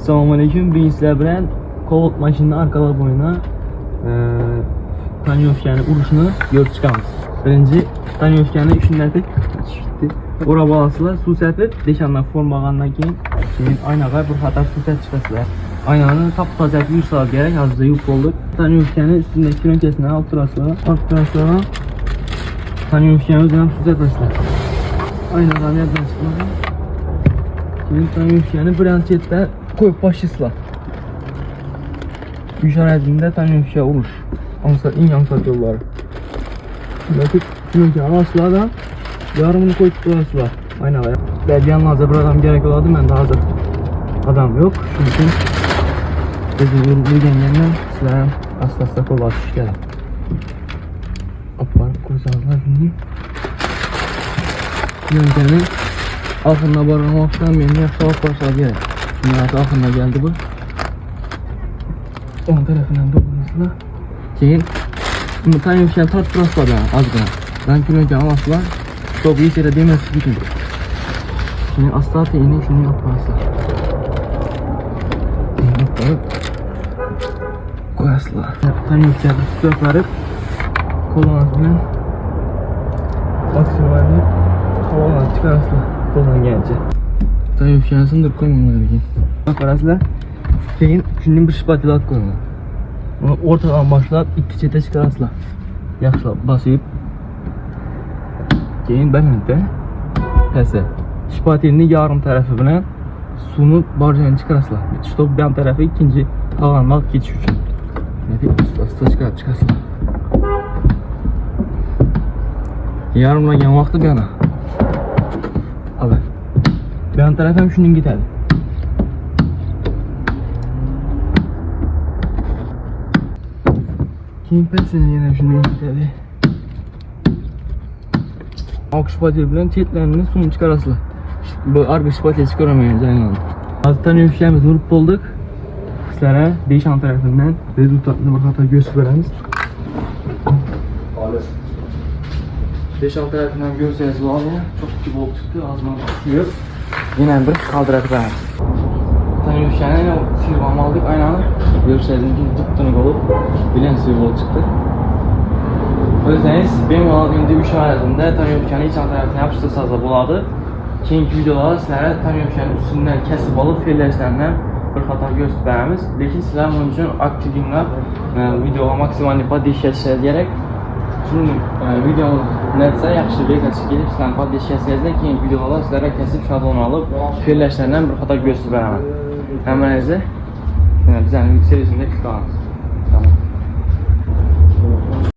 Assalamualaikum. Birincisler bilen Colt maşının arkalar boyuna Tanyovkan'ın uruşunu görüp çıkamız. Birinci Tanyovkan'ın üçünden tek çıktı. Ora balasılar su serpip deşandan form bağandan keyin aynağa bir hata su serp çıkasılar. Aynanın taptazacak bir saat gerek hazırda yük olduk. Tanyovkan'ın üstündeki kronkesinden alt turasılar. Tanyovkan'ın üzerinden su serpasılar. Aynağa nereden çıkmadı? Şimdi Tanyovkan'ı branşette koyup başlasılar. İşaretinde Tanyovkan'a uruş. Ansat yolları. Şimdi anasılar da yarımını koyup durasılar. Aynen öyle. Belki yanlarca bir adam gerek oladı, ben de hazır adam yok. Çünkü bizim yürüygenlerden sizlere asla kolay işlerim. Aparıp koysanızlar şimdi. Yöntemin altında barınmaktan beni yaşamak başladı gerek. Şimdi altında geldi bu. Onun tarafından dokunmasına. Keyin bunu Tanyovkan tart burasılar az gına. Ben kiloyken alasılar. Çok iyi yere demesi bütün. Şimdi asla teyini şunu yaparlar. Yaparıp koyasılar. Tanyovkan'ı tutuyorlarıp kolonasını maksimalini havadan çıkarasılar. Kolon gelince. Tanyovkan'ı sındır koymamaları için. Yaparasılar. Keyin şimdi bir şıpatilat koymalar. Onu ortadan başlayıp iki çete çıkarasılar. Yaxşılap basıp keyin bəlində təsə şipatelinin yarım tərəfi bilan suyunu barjayını çıxarasılar. Stop bir tərəfi ikinci havalanmaq geçiş üçün. Asta çıxarıb çıxasılar. Yarımlayan vaxtı bir yana. Abi. Bir tərəf həm şunun gitədi. Keyin pəsini yenə şunun gitədi. Ak şipatel bilen çetlerini suyunu çıkarasılar. Bu arka şipatel çıkaramayız aynı. Az Tanyovkan'ımız vurup bulduk. Sizlere değişen tarafından rezultatını bir hata gösteririz. Değişen tarafından görseniz var ya, çok gibi oldu çıktı, ağzından tutuyor. Yine bir kaldıraklar. Tanyovkan'ı silvam aldık aynı anda. Görseniz tuttuğunu olup bilen silvam çıktı. Özləniz, benim aldığım dövüş alətimdə Tanyovkan'ı iç tarafına yapışdırsanız da buladı. Keyinki videolarda sizlərə Tanyovkan'ın üstündən kəsib alıb felləşlərindən bir xata göstərimiz. Lakin sizlər bunun üçün aktivimlə videoya maksimal poddeş kəsəcəyiz gerek. Şimdi videomuz nədirsə, yaxşı bir kəsib gelib sizlərə poddeş kəsəcəyizdə keyinki videolarda sizlərə kəsib şablonu alıb felləşlərindən bir xata göstərimiz. Həmənizə bizənin serisində qalınız. Tamam.